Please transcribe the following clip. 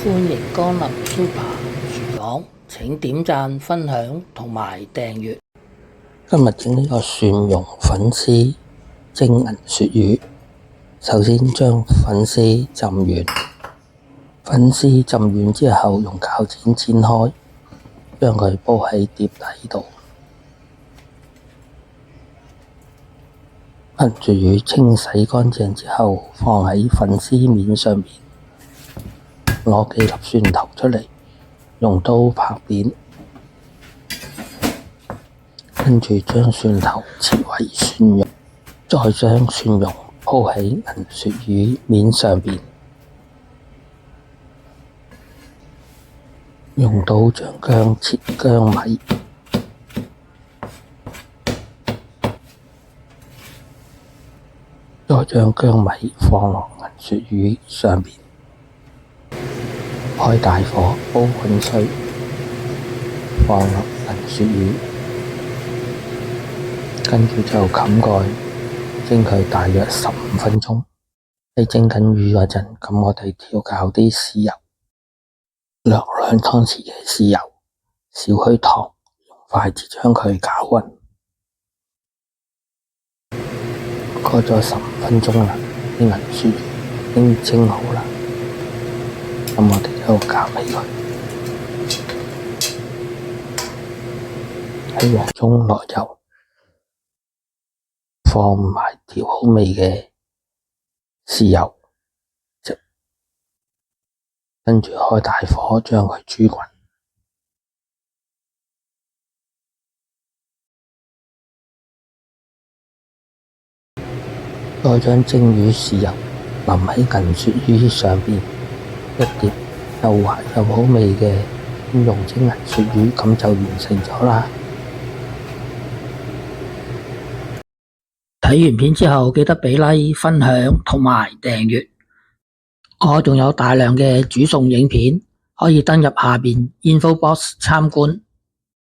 歡迎光臨 Super 廚房，請點讚、分享同埋訂閱。今日整呢個蒜蓉粉絲蒸銀鱈魚。首先將粉絲浸軟，粉絲浸軟之後用鉸剪剪開，將佢鋪喺碟底度。銀鱈魚清洗乾淨之後，放喺粉絲面上面，攞幾粒蒜頭出嚟，用刀拍扁，跟住將蒜頭切為蒜蓉，再將蒜蓉鋪喺銀鱈魚面上邊，用刀將薑切薑米，再將薑米放落銀鱈魚上邊，開大火煲滾水，放落銀鱈魚，跟住就冚蓋蒸佢大約15分鐘。喺蒸緊魚嗰陣，咁我哋調校啲豉油，略2湯匙嘅豉油，少許糖，用筷子將佢攪勻。過咗15分鐘啦，啲銀鱈魚已經蒸好啦。咁我哋就夾起佢，喺鑊中落油，放埋調好味嘅豉油，跟住開大火將佢煮滾。再將蒸魚豉油淋喺銀鱈魚上邊，一碟又滑又好味嘅蒜蓉蒸銀鱈魚，咁就完成咗啦。睇完片之後記得畀 like、分享同埋訂閱。我仲有大量嘅煮餸影片，可以登入下邊 info box 參觀。